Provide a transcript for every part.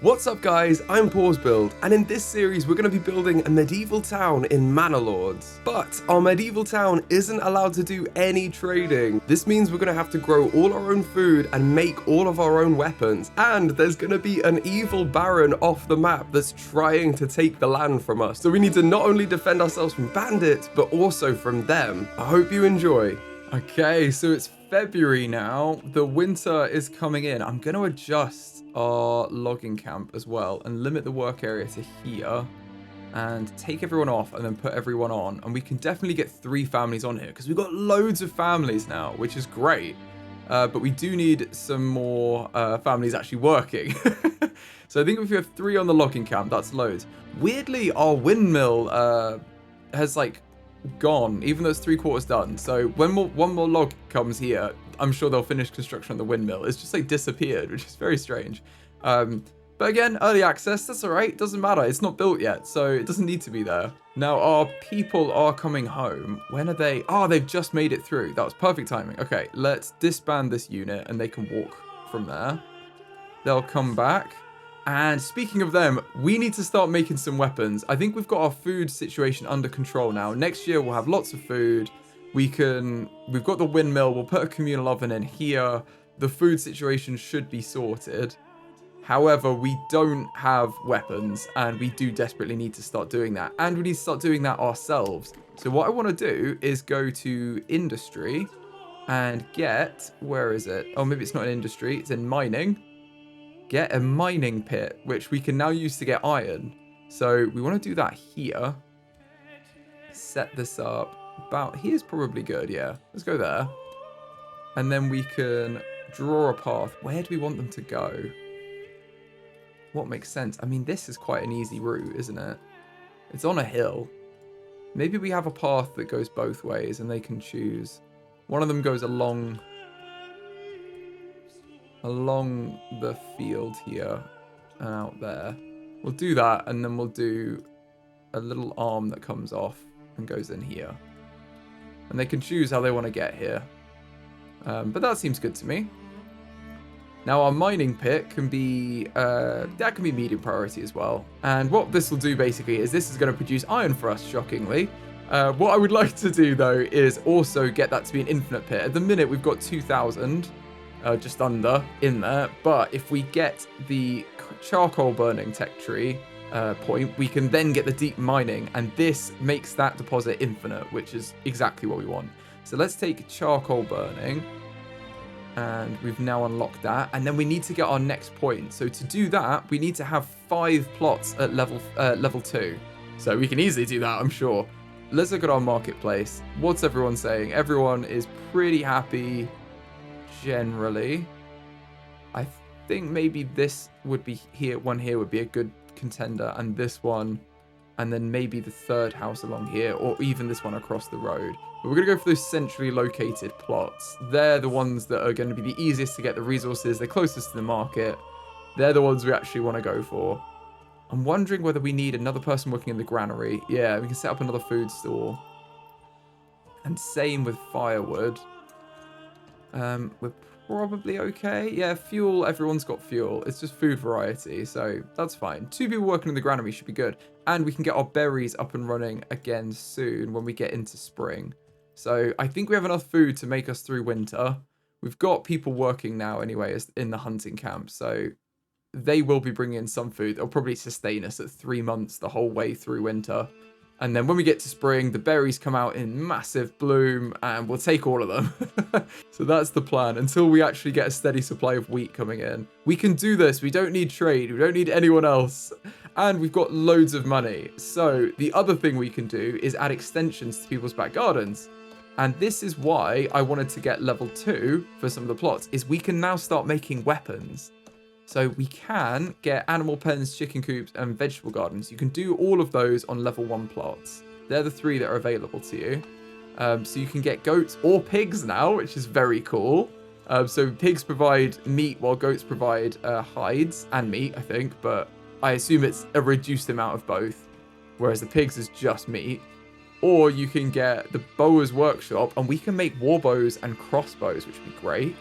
What's up guys, I'm PawsBuild, and in this series we're going to be building a medieval town in Manor Lords. But our medieval town isn't allowed to do any trading. This means we're going to have to grow all our own food and make all of our own weapons. And there's going to be an evil baron off the map that's trying to take the land from us. So we need to not only defend ourselves from bandits, but also from them. I hope you enjoy. Okay, so it's February now. The winter is coming in. I'm going to adjust our logging camp as well and limit the work area to here and take everyone off and then put everyone on. And we can definitely get 3 families on here because we've got loads of families now, which is great. But we do need some more families actually working. So I think if we have 3 on the logging camp, that's loads. Weirdly, our windmill has like gone, even though it's 3/4 done. So when one more log comes here, I'm sure they'll finish construction on the windmill. It's just like disappeared, which is very strange. But again, early access, that's all right. Doesn't matter. It's not built yet, so it doesn't need to be there. Now our people are coming home. When are they? Oh, they've just made it through. That was perfect timing. Okay, let's disband this unit and they can walk from there. They'll come back. And speaking of them, we need to start making some weapons. I think we've got our food situation under control now. Next year we'll have lots of food. We've got the windmill. We'll put a communal oven in here. The food situation should be sorted. However, we don't have weapons and we do desperately need to start doing that. And we need to start doing that ourselves. So what I want to do is go to industry and get, where is it? Oh, maybe it's not in industry. It's in mining. Get a mining pit, which we can now use to get iron. So we want to do that here. Set this up. About here's probably good, yeah. Let's go there. And then we can draw a path. Where do we want them to go? What makes sense? I mean, this is quite an easy route, isn't it? It's on a hill. Maybe we have a path that goes both ways and they can choose. One of them goes along the field here and out there. We'll do that, and then we'll do a little arm that comes off and goes in here. And they can choose how they want to get here. But that seems good to me. Now our mining pit can be, that can be medium priority as well. And what this will do basically is this is going to produce iron for us, shockingly. What I would like to do though is also get that to be an infinite pit. At the minute we've got 2,000. Just under in there, but if we get the charcoal burning tech tree point, we can then get the deep mining, and this makes that deposit infinite, which is exactly what we want. So let's take charcoal burning, and we've now unlocked that, and then we need to get our next point. So to do that, we need to have 5 plots at level 2. So we can easily do that, I'm sure. Let's look at our marketplace. What's everyone saying? Everyone is pretty happy. Generally, I think maybe this would be one here would be a good contender, and this one, and then maybe the 3rd house along here, or even this one across the road. But we're gonna go for those centrally located plots. They're the ones that are going to be the easiest to get the resources. They're closest to the market. They're the ones we actually want to go for. I'm wondering whether we need another person working in the granary. Yeah, we can set up another food store. And same with firewood. We're probably okay. Yeah, fuel, everyone's got fuel. It's just food variety, so that's fine. 2 people working in the granary should be good. And we can get our berries up and running again soon when we get into spring. So I think we have enough food to make us through winter. We've got people working now anyway in the hunting camp, so they will be bringing in some food. They'll probably sustain us at 3 months the whole way through winter. And then when we get to spring, the berries come out in massive bloom and we'll take all of them. So that's the plan until we actually get a steady supply of wheat coming in. We can do this. We don't need trade. We don't need anyone else. And we've got loads of money. So the other thing we can do is add extensions to people's back gardens. And this is why I wanted to get level 2 for some of the plots, is we can now start making weapons. So we can get animal pens, chicken coops, and vegetable gardens. You can do all of those on level 1 plots. They're the 3 that are available to you. So you can get goats or pigs now, which is very cool. So pigs provide meat while goats provide hides and meat, I think. But I assume it's a reduced amount of both, whereas the pigs is just meat. Or you can get the Bower's Workshop, and we can make war bows and crossbows, which would be great.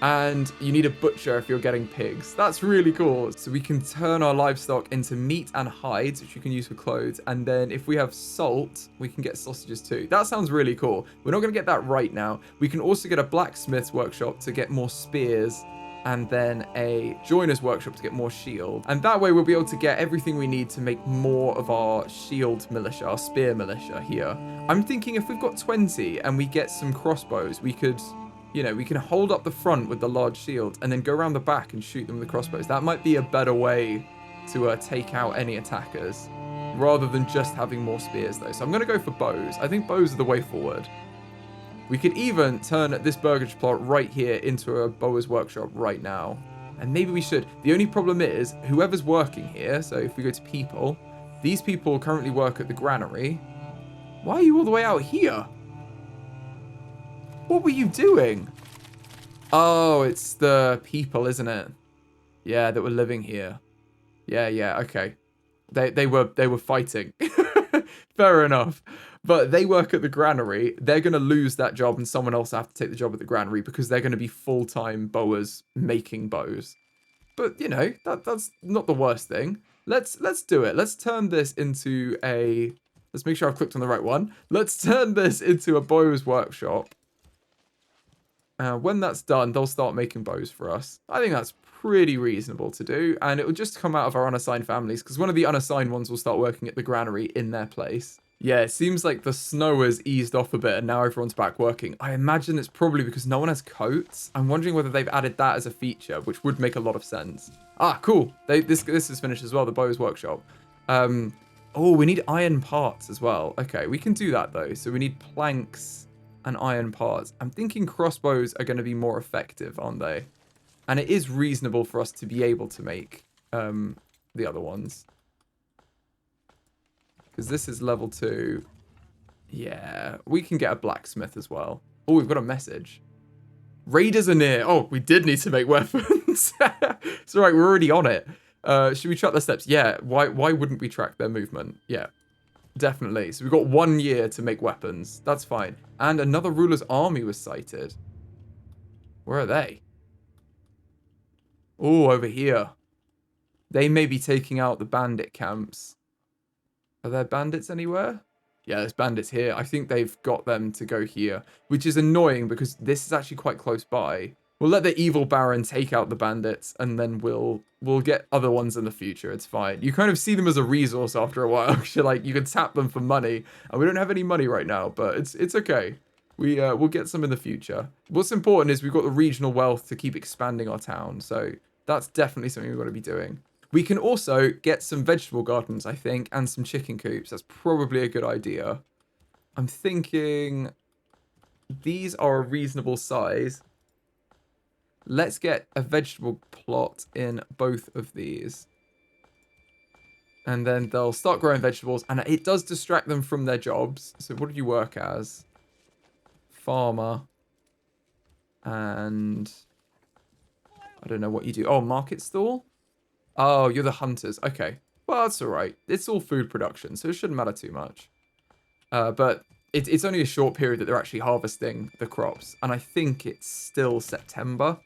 And you need a butcher if you're getting pigs. That's really cool. So we can turn our livestock into meat and hides, which you can use for clothes. And then if we have salt, we can get sausages too. That sounds really cool. We're not going to get that right now. We can also get a blacksmith's workshop to get more spears, and then a joiner's workshop to get more shield. And that way we'll be able to get everything we need to make more of our shield militia, our spear militia here. I'm thinking if we've got 20 and we get some crossbows, we could... You know, we can hold up the front with the large shield and then go around the back and shoot them with the crossbows. That might be a better way to take out any attackers rather than just having more spears though. So I'm going to go for bows. I think bows are the way forward. We could even turn this burgage plot right here into a bower's workshop right now. And maybe we should. The only problem is whoever's working here. So if we go to people, these people currently work at the granary. Why are you all the way out here? What were you doing? Oh, it's the people, isn't it? Yeah, that were living here. Yeah, okay. They were fighting. Fair enough. But they work at the granary. They're going to lose that job and someone else will have to take the job at the granary because they're going to be full-time bowers making bows. But, you know, that's not the worst thing. Let's do it. Let's turn this into a... Let's make sure I've clicked on the right one. Let's turn this into a bower's workshop. When that's done, they'll start making bows for us. I think that's pretty reasonable to do, and it will just come out of our unassigned families, because one of the unassigned ones will start working at the granary in their place. Yeah, it seems like the snow has eased off a bit, and now everyone's back working. I imagine it's probably because no one has coats. I'm wondering whether they've added that as a feature, which would make a lot of sense. Ah, cool. This is finished as well, the bows workshop. Oh, we need iron parts as well. Okay, we can do that, though. So we need planks and iron parts. I'm thinking crossbows are going to be more effective, aren't they? And it is reasonable for us to be able to make the other ones. Because this is level 2. Yeah, we can get a blacksmith as well. Oh, we've got a message. Raiders are near. Oh, we did need to make weapons. It's all right, we're already on it. Should we track their steps? Yeah, why wouldn't we track their movement? Yeah. Definitely. So we've got 1 year to make weapons. That's fine. And another ruler's army was sighted. Where are they? Oh, over here. They may be taking out the bandit camps. Are there bandits anywhere? Yeah, there's bandits here. I think they've got them to go here, which is annoying because this is actually quite close by. We'll let the evil baron take out the bandits, and then we'll get other ones in the future. It's fine. You kind of see them as a resource after a while. Like, you can tap them for money, and we don't have any money right now, but it's okay. We'll get some in the future. What's important is we've got the regional wealth to keep expanding our town, so that's definitely something we've got to be doing. We can also get some vegetable gardens, I think, and some chicken coops. That's probably a good idea. I'm thinking these are a reasonable size. Let's get a vegetable plot in both of these. And then they'll start growing vegetables. And it does distract them from their jobs. So what do you work as? Farmer. And I don't know what you do. Oh, market stall? Oh, you're the hunters. Okay. Well, that's all right. It's all food production, so it shouldn't matter too much. But it's only a short period that they're actually harvesting the crops. And I think it's still September.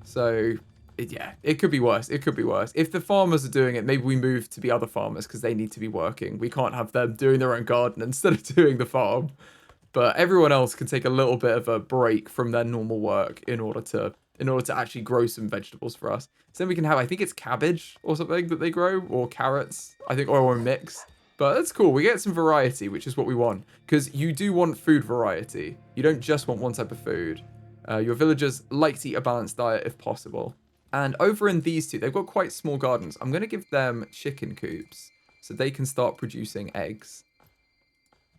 So, yeah, it could be worse. It could be worse. If the farmers are doing it, maybe we move to the other farmers because they need to be working. We can't have them doing their own garden instead of doing the farm. But everyone else can take a little bit of a break from their normal work in order to actually grow some vegetables for us. So then we can have, I think it's cabbage or something that they grow, or carrots, I think, or a mix. But that's cool. We get some variety, which is what we want. Because you do want food variety. You don't just want one type of food. Your villagers like to eat a balanced diet if possible. And over in these two, they've got quite small gardens. I'm going to give them chicken coops so they can start producing eggs.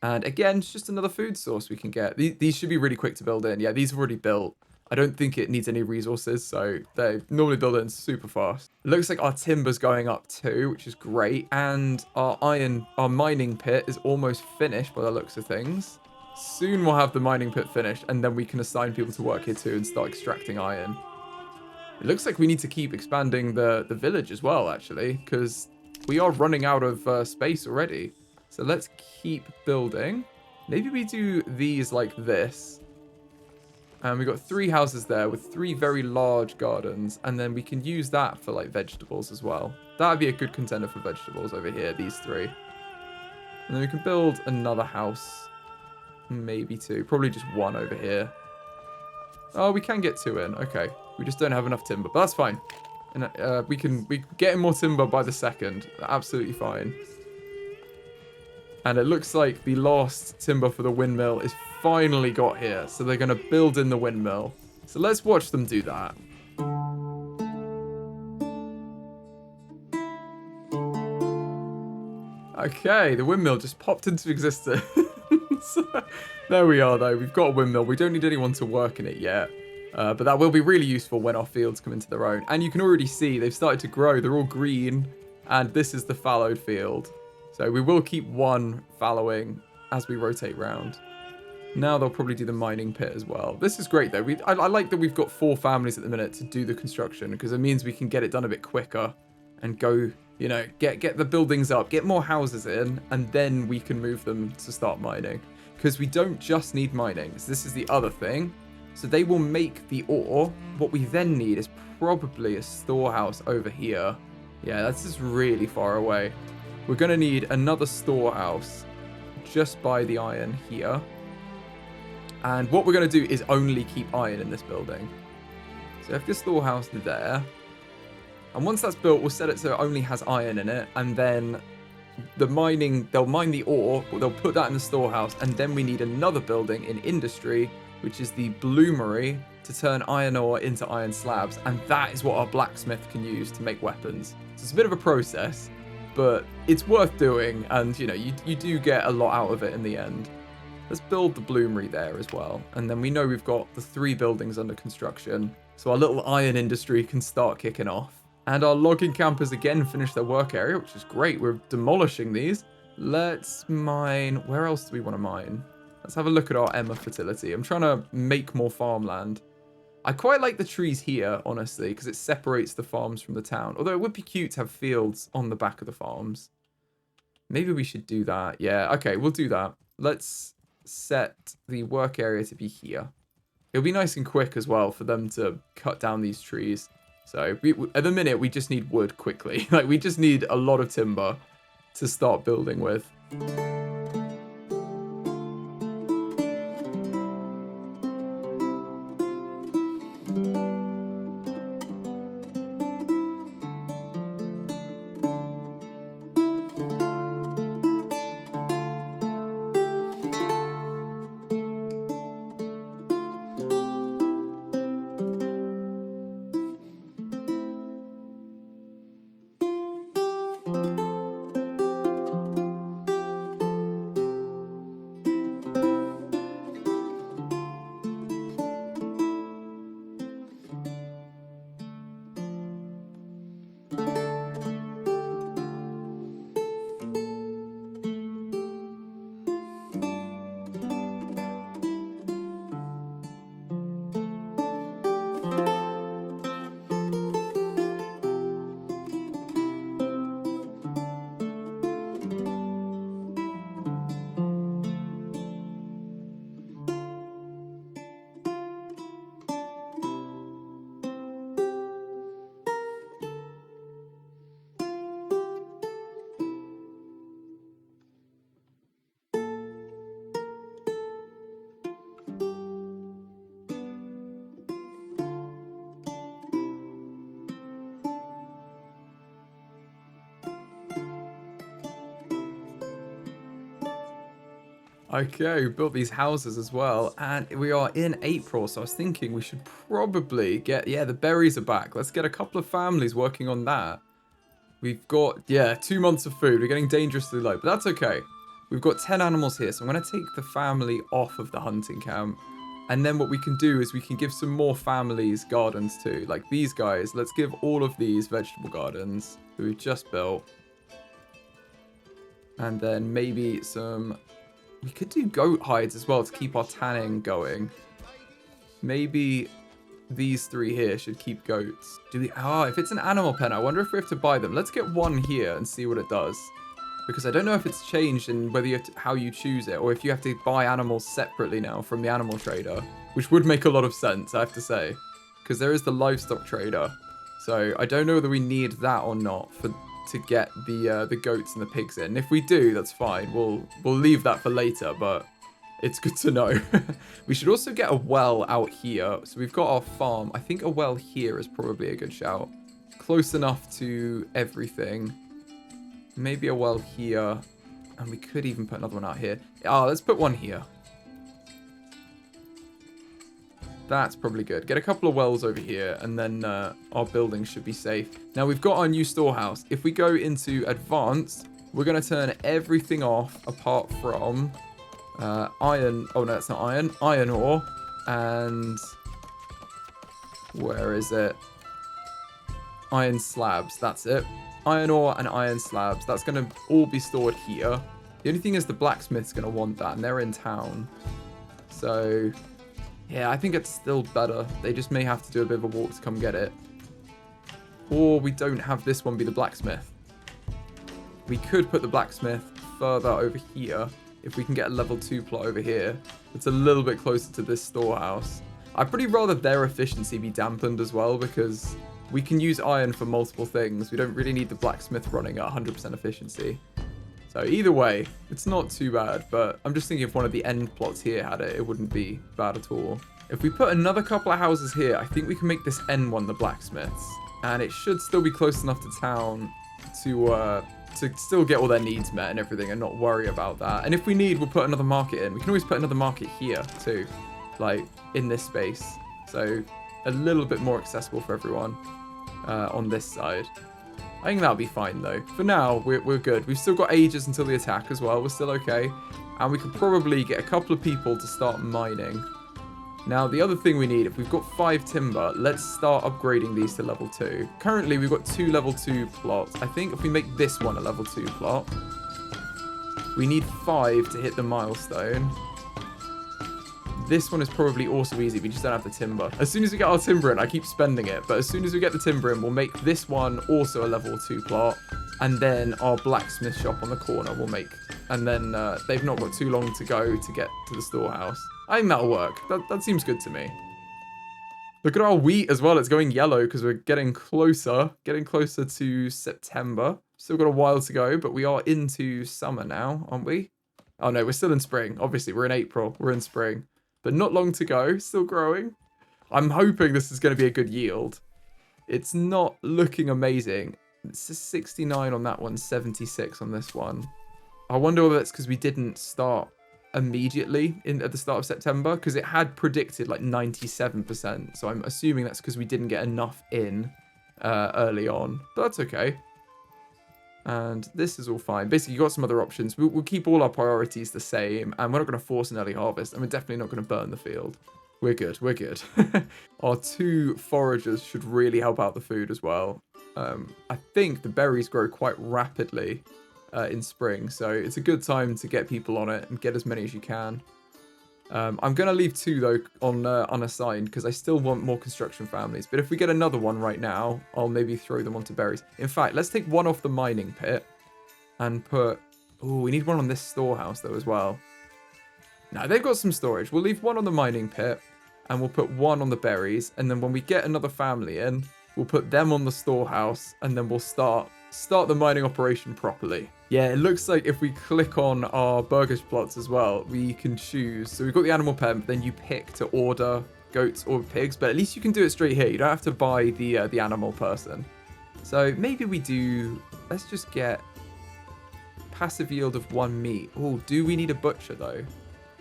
And again, it's just another food source we can get. These should be really quick to build in. Yeah, these are already built. I don't think it needs any resources, so they normally build it in super fast. It looks like our timber's going up too, which is great. And our mining pit is almost finished by the looks of things. Soon we'll have the mining pit finished, and then we can assign people to work here too and start extracting iron. It looks like we need to keep expanding the village as well, actually, because we are running out of space already. So let's keep building. Maybe we do these like this. And we've got 3 houses there with 3 very large gardens. And then we can use that for like vegetables as well. That would be a good contender for vegetables over here, these 3. And then we can build another house. Maybe 2. Probably just 1 over here. Oh, we can get 2 in. Okay. We just don't have enough timber. But that's fine. And we get more timber by the second. Absolutely fine. And it looks like the last timber for the windmill is finally got here. So they're going to build in the windmill. So let's watch them do that. Okay, the windmill just popped into existence. There we are, though. We've got a windmill. We don't need anyone to work in it yet. But that will be really useful when our fields come into their own. And you can already see they've started to grow. They're all green. And this is the fallowed field. So we will keep 1 fallowing as we rotate round. Now they'll probably do the mining pit as well. This is great, though. I like that we've got 4 families at the minute to do the construction. Because it means we can get it done a bit quicker. And go, you know, get the buildings up. Get more houses in. And then we can move them to start mining. Because we don't just need mining. So this is the other thing. So they will make the ore. What we then need is probably a storehouse over here. Yeah, this is really far away. We're going to need another storehouse just by the iron here. And what we're going to do is only keep iron in this building. So if the storehouse there. And once that's built, we'll set it so it only has iron in it. And then the mining, they'll mine the ore. They'll put that in the storehouse. And then we need another building in industry, which is the bloomery, to turn iron ore into iron slabs. And that is what our blacksmith can use to make weapons. So it's a bit of a process, but it's worth doing. And, you know, you do get a lot out of it in the end. Let's build the bloomery there as well. And then we know we've got the 3 buildings under construction. So our little iron industry can start kicking off. And our logging campers again finish their work area, which is great. We're demolishing these. Let's mine. Where else do we want to mine? Let's have a look at our Emma fertility. I'm trying to make more farmland. I quite like the trees here, honestly, because it separates the farms from the town. Although it would be cute to have fields on the back of the farms. Maybe we should do that. Yeah, okay, we'll do that. Let's set the work area to be here. It'll be nice and quick as well for them to cut down these trees. So at the minute, we just need wood quickly. Like, we just need a lot of timber to start building with. Okay, we built these houses as well, and we are in April, so I was thinking we should probably get, yeah, the berries are back. Let's get a couple of families working on that. We've got, yeah, 2 months of food. We're getting dangerously low, but that's okay. We've got 10 animals here, so I'm going to take the family off of the hunting camp. And then what we can do is we can give some more families gardens too. Like these guys, let's give all of these vegetable gardens that we've just built. And then maybe some... We could do goat hides as well to keep our tanning going. Maybe these 3 here should keep goats. Do we... Oh, if it's an animal pen, I wonder if we have to buy them. Let's get one here and see what it does. Because I don't know if it's changed in whether you have to, how you choose it, or if you have to buy animals separately now from the animal trader, which would make a lot of sense, I have to say, because there is the livestock trader. So I don't know whether we need that or not to get the goats and the pigs in. If we do, that's fine. We'll leave that for later, but it's good to know. We should also get a well out here. So we've got our farm. I think a well here is probably a good shout. Close enough to everything. Maybe a well here. And we could even put another one out here. Let's put one here. That's probably good. Get a couple of wells over here, and then our building should be safe. Now, we've got our new storehouse. If we go into advanced, we're going to turn everything off apart from iron. Oh, no, that's not iron. Iron ore. And where is it? Iron slabs. That's it. Iron ore and iron slabs. That's going to all be stored here. The only thing is the blacksmith's going to want that, and they're in town. So yeah, I think it's still better. They just may have to do a bit of a walk to come get it. Or we don't have this one be the blacksmith. We could put the blacksmith further over here if we can get a level 2 plot over here. It's a little bit closer to this storehouse. I'd pretty rather their efficiency be dampened as well, because we can use iron for multiple things. We don't really need the blacksmith running at 100% efficiency. So either way, it's not too bad, but I'm just thinking if one of the end plots here had it, it wouldn't be bad at all. If we put another couple of houses here, I think we can make this end one the blacksmiths, and it should still be close enough to town to still get all their needs met and everything and not worry about that. And if we need, we'll put another market in. We can always put another market here too, like in this space. So a little bit more accessible for everyone on this side. I think that'll be fine though. For now, we're good. We've still got ages until the attack as well. We're still okay. And we could probably get a couple of people to start mining. Now, the other thing we need, if we've got 5 timber, let's start upgrading these to level 2. Currently, we've got 2 level 2 plots. I think if we make this one a level 2 plot, we need 5 to hit the milestone. This one is probably also easy. We just don't have the timber. As soon as we get our timber in, I keep spending it. But as soon as we get the timber in, we'll make this one also a level 2 plot. And then our blacksmith shop on the corner we'll make. And then they've not got too long to go to get to the storehouse. I think that'll work. That seems good to me. Look at our wheat as well. It's going yellow because we're getting closer to September. Still got a while to go, but we are into summer now, aren't we? Oh no, we're still in spring. Obviously, we're in April. We're in spring. But not long to go, still growing. I'm hoping this is going to be a good yield. It's not looking amazing. It's 69 on that one, 76 on this one. I wonder whether that's because we didn't start immediately at the start of September, because it had predicted like 97%. So I'm assuming that's because we didn't get enough in early on. But that's okay. And this is all fine. Basically, you got some other options. We'll keep all our priorities the same, and we're not going to force an early harvest, and we're definitely not going to burn the field. We're good. We're good. Our 2 foragers should really help out the food as well. I think the berries grow quite rapidly in spring, so it's a good time to get people on it and get as many as you can. I'm going to leave 2, though, on unassigned, because I still want more construction families. But if we get another one right now, I'll maybe throw them onto berries. In fact, let's take one off the mining pit and put... Oh, we need one on this storehouse, though, as well. No, they've got some storage. We'll leave one on the mining pit, and we'll put one on the berries. And then when we get another family in, we'll put them on the storehouse, and then we'll start the mining operation properly. Yeah, it looks like if we click on our burgers plots as well, we can choose. So we've got the animal pen, but then you pick to order goats or pigs, but at least you can do it straight here. You don't have to buy the animal person. So maybe we do, let's just get passive yield of 1 meat. Oh, do we need a butcher though?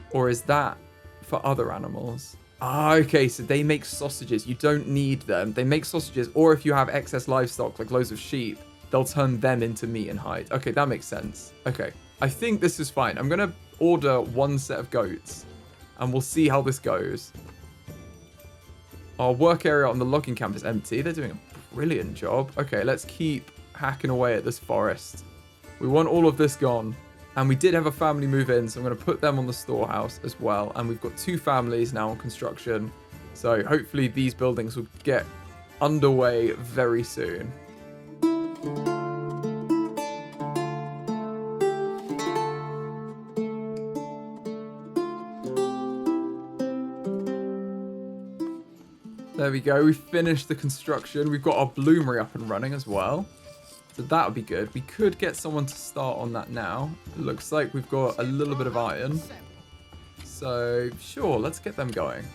Or is that for other animals? Okay, so they make sausages. You don't need them. They make sausages, or if you have excess livestock, like loads of sheep, they'll turn them into meat and hide. Okay, that makes sense. Okay, I think this is fine. I'm going to order 1 set of goats, and we'll see how this goes. Our work area on the logging camp is empty. They're doing a brilliant job. Okay, let's keep hacking away at this forest. We want all of this gone. And we did have a family move in, so I'm going to put them on the storehouse as well. And we've got 2 families now on construction. So hopefully these buildings will get underway very soon. There we go. We finished the construction. We've got our bloomery up and running as well. So that would be good. We could get someone to start on that now. It looks like we've got a little bit of iron. So, sure, let's get them going.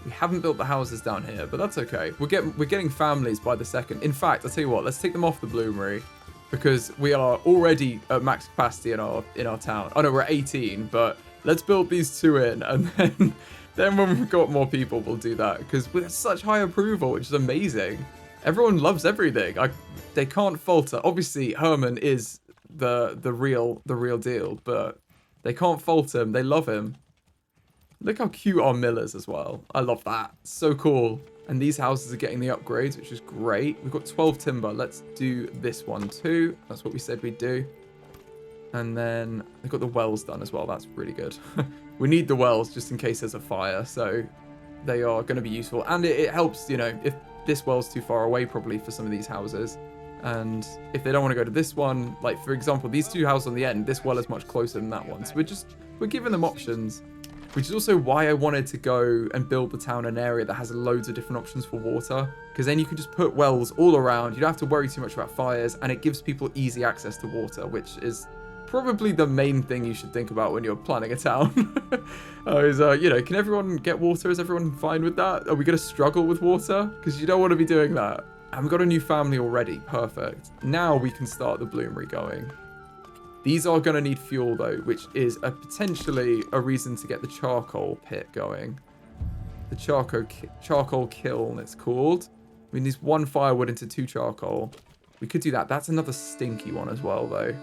We haven't built the houses down here, but that's okay. We're getting families by the second. In fact, I'll tell you what, let's take them off the bloomery because we are already at max capacity in our town. Oh no, we're at 18, but let's build these 2 in, and then when we've got more people, we'll do that because we have such high approval, which is amazing. Everyone loves everything. They can't falter. Obviously, Herman is the real deal, but they can't fault him. They love him. Look how cute our mill is as well. I love that. So cool. And these houses are getting the upgrades, which is great. We've got 12 timber. Let's do this one too. That's what we said we'd do. And then they've got the wells done as well. That's really good. We need the wells just in case there's a fire. So they are going to be useful. And it helps, you know, if this well's too far away probably for some of these houses. And if they don't want to go to this one, like for example, these 2 houses on the end, this well is much closer than that one. So we're giving them options. Which is also why I wanted to go and build the town in an area that has loads of different options for water. Because then you can just put wells all around. You don't have to worry too much about fires. And it gives people easy access to water, which is probably the main thing you should think about when you're planning a town. You know, can everyone get water? Is everyone fine with that? Are we going to struggle with water? Because you don't want to be doing that. And we've got a new family already. Perfect. Now we can start the bloomery going. These are going to need fuel, though, which is potentially a reason to get the charcoal pit going. The charcoal kiln, it's called. We need 1 firewood into 2 charcoal. We could do that. That's another stinky one as well, though.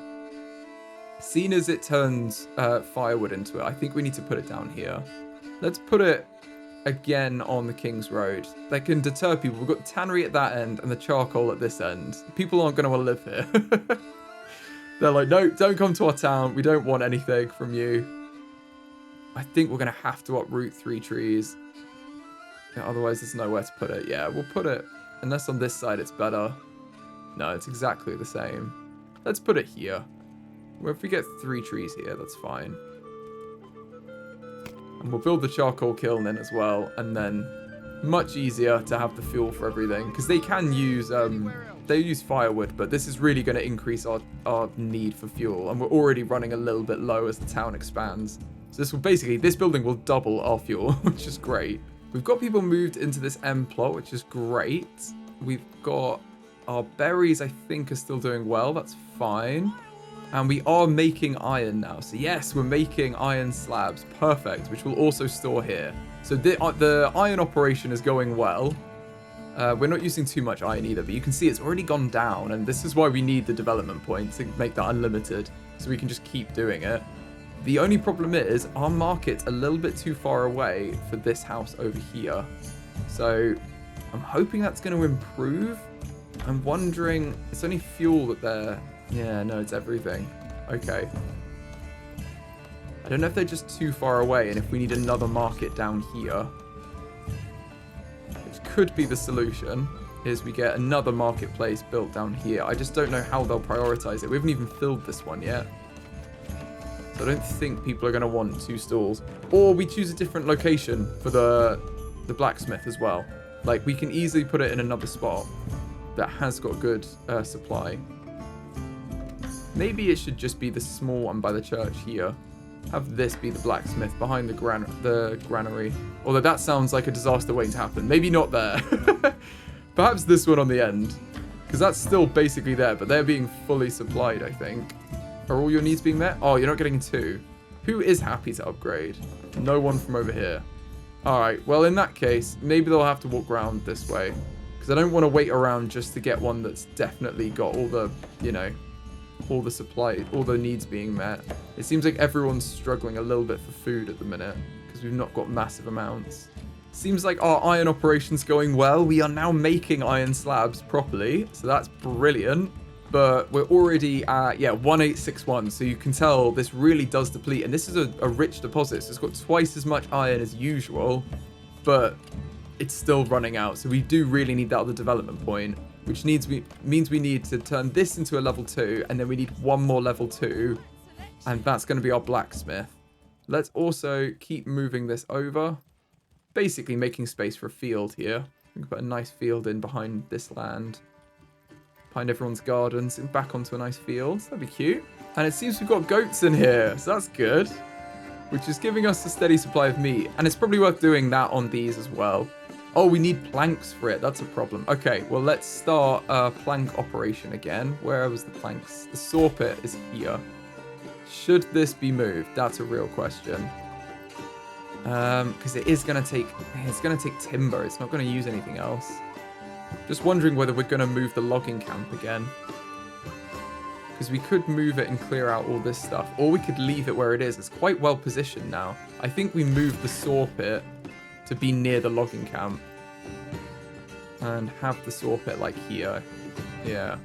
Seeing as it turns firewood into it, I think we need to put it down here. Let's put it again on the King's Road. That can deter people. We've got the tannery at that end and the charcoal at this end. People aren't going to want to live here. They're like, no, don't come to our town. We don't want anything from you. I think we're going to have to uproot 3 trees. Yeah, otherwise, there's nowhere to put it. Yeah, we'll put it, unless on this side it's better. No, it's exactly the same. Let's put it here. Well, if we get 3 trees here, that's fine. And we'll build the charcoal kiln in as well. And then much easier to have the fuel for everything. Because they can use... They use firewood, but this is really going to increase our need for fuel. And we're already running a little bit low as the town expands. So this will basically, this building will double our fuel, which is great. We've got people moved into this M plot, which is great. We've got our berries, I think, are still doing well. That's fine. And we are making iron now. So yes, we're making iron slabs. Perfect, which we'll also store here. So the iron operation is going well. We're not using too much iron either, but you can see it's already gone down, and this is why we need the development point to make that unlimited, so we can just keep doing it. The only problem is our market's a little bit too far away for this house over here. So I'm hoping that's going to improve. I'm wondering, it's only fuel that they're... Yeah, no, it's everything. Okay. I don't know if they're just too far away, and if we need another market down here. Could be the solution is we get another marketplace built down here. I just don't know how they'll prioritize it. We haven't even filled this one yet. So I don't think people are going to want 2 stalls. Or we choose a different location for the blacksmith as well. Like, we can easily put it in another spot that has got good supply. Maybe it should just be the small one by the church here. Have this be the blacksmith behind the granary. Although that sounds like a disaster waiting to happen. Maybe not there. Perhaps this one on the end. Because that's still basically there, but they're being fully supplied, I think. Are all your needs being met? Oh, you're not getting 2. Who is happy to upgrade? No one from over here. Alright, well in that case, maybe they'll have to walk around this way. Because I don't want to wait around just to get one that's definitely got all the, you know, all the supply, all the needs being met. It seems like everyone's struggling a little bit for food at the minute because we've not got massive amounts. Seems like our iron operation's going well. We are now making iron slabs properly, so that's brilliant. But we're already at, 1861, so you can tell this really does deplete. And this is a rich deposit, so it's got twice as much iron as usual, but it's still running out. So we do really need that other development point, which means we need to turn this into a level 2, and then we need 1 more level 2, and that's going to be our blacksmith. Let's also keep moving this over, basically making space for a field here. We can put a nice field in behind this land. Behind everyone's gardens and back onto a nice field. That'd be cute. And it seems we've got goats in here, so that's good. Which is giving us a steady supply of meat. And it's probably worth doing that on these as well. Oh, we need planks for it. That's a problem. Okay, well, let's start a plank operation again. Where was the planks? The saw pit is here. Should this be moved? That's a real question. Because it's gonna take timber. It's not gonna use anything else. Just wondering whether we're gonna move the logging camp again. Because we could move it and clear out all this stuff, or we could leave it where it is. It's quite well positioned now. I think we moved the saw pit to be near the logging camp and have the saw pit like here. Yeah.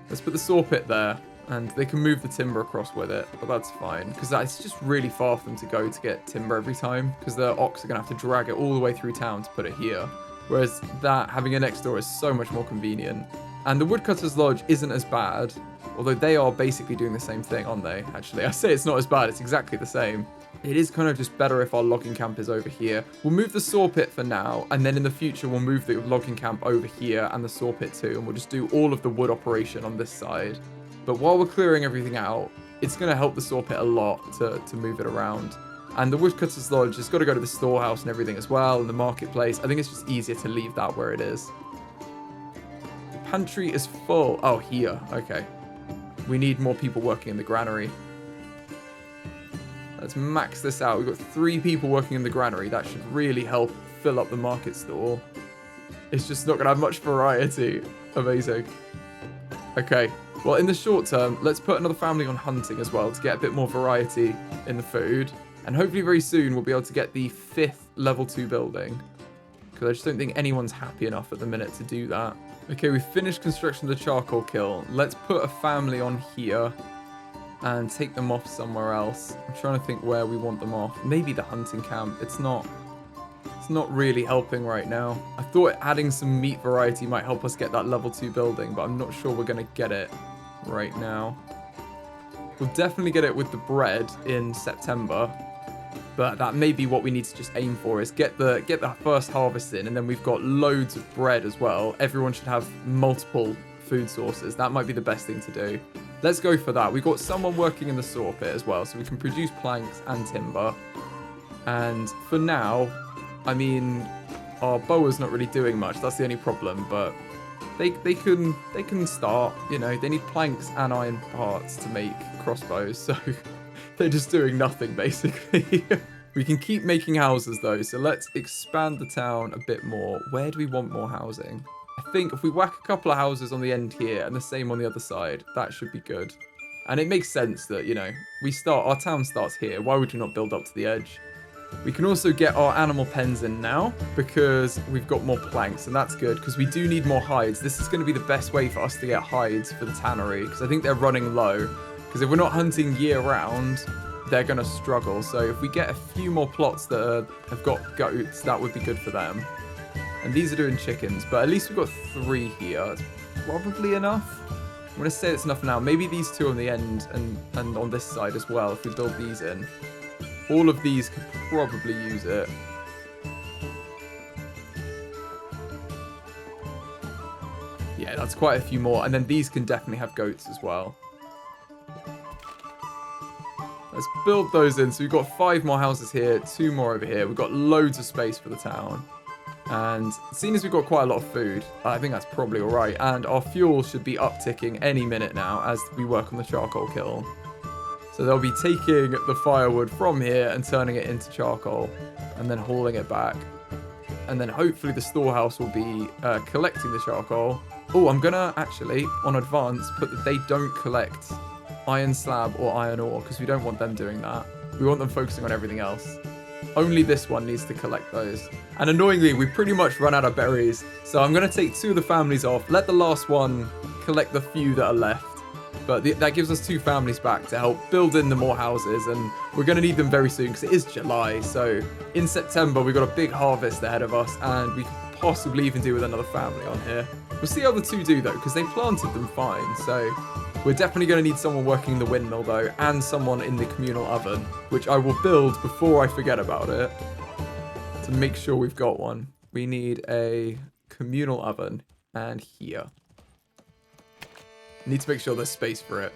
Let's put the saw pit there. And they can move the timber across with it, but that's fine. Because it's just really far for them to go to get timber every time. Because the ox are going to have to drag it all the way through town to put it here. Whereas that, having it next door, is so much more convenient. And the woodcutter's lodge isn't as bad. Although they are basically doing the same thing, aren't they? Actually, I say it's not as bad. It's exactly the same. It is kind of just better if our logging camp is over here. We'll move the saw pit for now. And then in the future, we'll move the logging camp over here and the saw pit too. And we'll just do all of the wood operation on this side. But while we're clearing everything out, it's going to help the saw pit a lot to move it around. And the woodcutter's lodge has got to go to the storehouse and everything as well, and the marketplace. I think it's just easier to leave that where it is. The pantry is full. Oh, here. Okay. We need more people working in the granary. Let's max this out. We've got 3 people working in the granary. That should really help fill up the market stall. It's just not going to have much variety. Amazing. Okay. Well, in the short term, let's put another family on hunting as well to get a bit more variety in the food. And hopefully very soon we'll be able to get the 5th level 2 building. Because I just don't think anyone's happy enough at the minute to do that. Okay, we've finished construction of the charcoal kiln. Let's put a family on here and take them off somewhere else. I'm trying to think where we want them off. Maybe the hunting camp. It's not really helping right now. I thought adding some meat variety might help us get that level 2 building, but I'm not sure we're going to get it right now. We'll definitely get it with the bread in September, but that may be what we need to just aim for, is get the first harvest in, and then we've got loads of bread as well. Everyone should have multiple food sources. That might be the best thing to do. Let's go for that. We've got someone working in the saw pit as well, so we can produce planks and timber. And for now, I mean, our bower's not really doing much. That's the only problem, but they can start, you know. They need planks and iron parts to make crossbows, so they're just doing nothing basically. We can keep making houses though, so let's expand the town a bit more. Where do we want more housing? I think if we whack a couple of houses on the end here and the same on the other side, that should be good. And it makes sense that, you know, our town starts here. Why would we not build up to the edge? We can also get our animal pens in now because we've got more planks, and that's good because we do need more hides. This is going to be the best way for us to get hides for the tannery because I think they're running low. Because if we're not hunting year round, they're going to struggle. So if we get a few more plots that have got goats, that would be good for them. And these are doing chickens, but at least we've got 3 here. That's probably enough. I'm going to say it's enough now. Maybe these 2 on the end and on this side as well if we build these in. All of these could probably use it. Yeah, that's quite a few more. And then these can definitely have goats as well. Let's build those in. So we've got 5 more houses here, 2 more over here. We've got loads of space for the town. And seeing as we've got quite a lot of food, I think that's probably all right. And our fuel should be upticking any minute now as we work on the charcoal kiln. So they'll be taking the firewood from here and turning it into charcoal and then hauling it back. And then hopefully the storehouse will be collecting the charcoal. Oh, I'm going to actually, on advance, put that they don't collect iron slab or iron ore because we don't want them doing that. We want them focusing on everything else. Only this one needs to collect those. And annoyingly, we pretty much run out of berries. So I'm going to take 2 of the families off, let the last one collect the few that are left. But that gives us 2 families back to help build in the more houses. And we're going to need them very soon because it is July. So in September, we've got a big harvest ahead of us. And we could possibly even do with another family on here. We'll see how the 2 do though, because they planted them fine. So we're definitely going to need someone working the windmill though, and someone in the communal oven, which I will build before I forget about it. to make sure we've got one, we need a communal oven and here. Need to make sure there's space for it.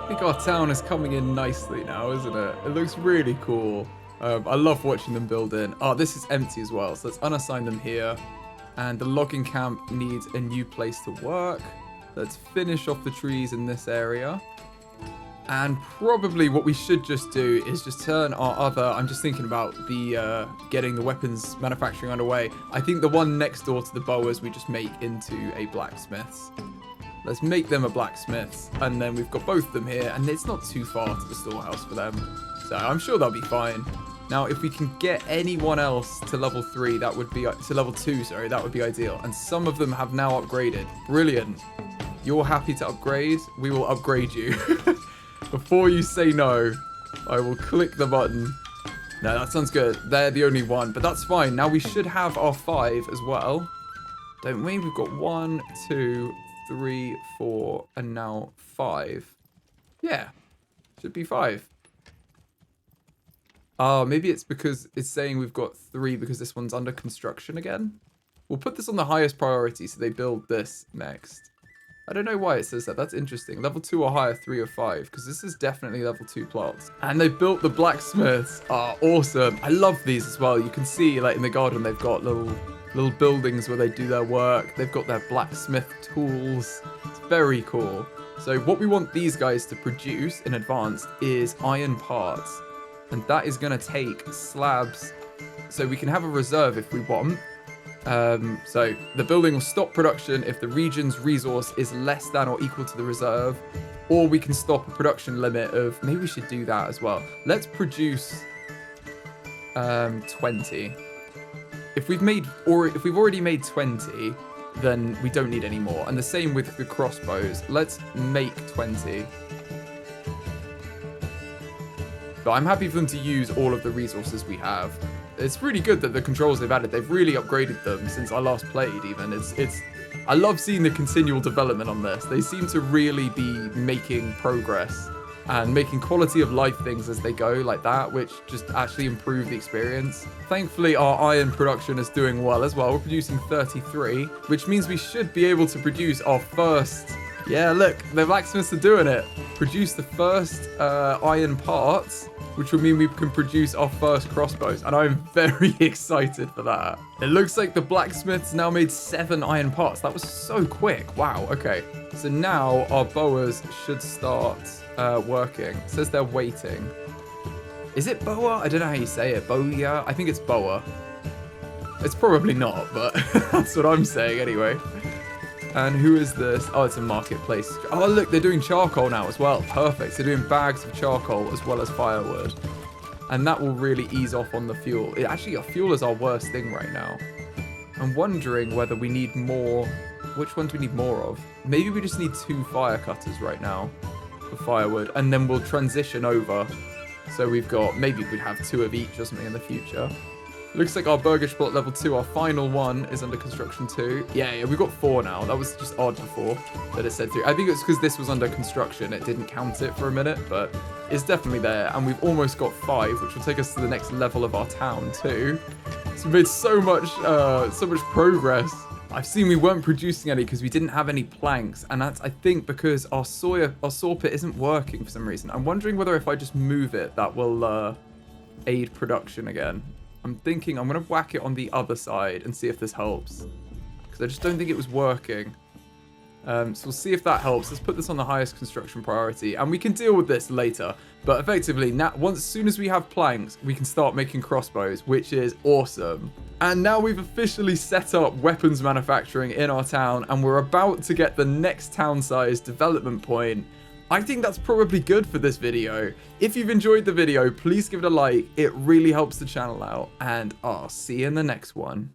I think our town is coming in nicely now, isn't it? It looks really cool. I love watching them build in. Oh, this is empty as well, so let's unassign them here. And the logging camp needs a new place to work. Let's finish off the trees in this area. And probably what we should just do is just turn our other... I'm just thinking about the getting the weapons manufacturing underway. I think the one next door to the boas we just make into a blacksmith's. Let's make them a blacksmith's, and then we've got both of them here, and it's not too far to the storehouse for them. So I'm sure they'll be fine. Now, if we can get anyone else to level 3, that would be... to level 2, sorry, that would be ideal. And some of them have now upgraded. Brilliant. You're happy to upgrade? We will upgrade you. Before you say no, I will click the button. No, that sounds good. They're the only one, but that's fine. Now we should have our 5 as well. Don't we? We've got 1, 2, 3, 4, and now 5. Yeah, should be 5. Oh, maybe it's because it's saying we've got 3 because this one's under construction again. We'll put this on the highest priority so they build this next. I don't know why it says that. That's interesting. Level 2 or higher, 3 or 5, because this is definitely level 2 plots. And they built the blacksmiths. Oh, awesome. I love these as well. You can see, like, in the garden, they've got little buildings where they do their work. They've got their blacksmith tools. It's very cool. So what we want these guys to produce in advance is iron parts. And that is going to take slabs. So we can have a reserve if we want. So the building will stop production if the region's resource is less than or equal to the reserve, or we can stop a production limit of, maybe we should do that as well. Let's produce 20. If we've already made 20, then we don't need any more. And the same with the crossbows. Let's make 20. But I'm happy for them to use all of the resources we have. It's really good that the controls they've added, they've really upgraded them since I last played even. I love seeing the continual development on this. They seem to really be making progress and making quality of life things as they go like that, which just actually improve the experience. Thankfully, our iron production is doing well as well. We're producing 33, which means we should be able to produce our first... Yeah, look, the blacksmiths are doing it. Produce the first iron parts, which will mean we can produce our first crossbows. And I'm very excited for that. It looks like the blacksmiths now made 7 iron parts. That was so quick. Wow, okay. So now our boas should start working. It says they're waiting. Is it boa? I don't know how you say it. Boya? I think it's boa. It's probably not, but that's what I'm saying anyway. And who is this? Oh, it's a marketplace. Oh, look, they're doing charcoal now as well. Perfect. They're doing bags of charcoal as well as firewood. And that will really ease off on the fuel. Actually, our fuel is our worst thing right now. I'm wondering whether we need more which one do we need more of? Maybe we just need 2 fire cutters right now for firewood, and then we'll transition over. So we've got, maybe we'd have 2 of each or something in the future. Looks like our burgage plot level 2, our final one, is under construction too. Yeah, we've got 4 now. That was just odd before that it said 3. I think it's because this was under construction. It didn't count it for a minute, but it's definitely there. And we've almost got 5, which will take us to the next level of our town too. So we made so much progress. I've seen we weren't producing any because we didn't have any planks, and that's, I think, because our saw pit isn't working for some reason. I'm wondering whether if I just move it, that will aid production again. I'm thinking I'm going to whack it on the other side and see if this helps, because I just don't think it was working. So we'll see if that helps. Let's put this on the highest construction priority, and we can deal with this later. But effectively, now, as soon as we have planks, we can start making crossbows, which is awesome. And now we've officially set up weapons manufacturing in our town, and we're about to get the next town size development point. I think that's probably good for this video. If you've enjoyed the video, please give it a like. It really helps the channel out, and I'll see you in the next one.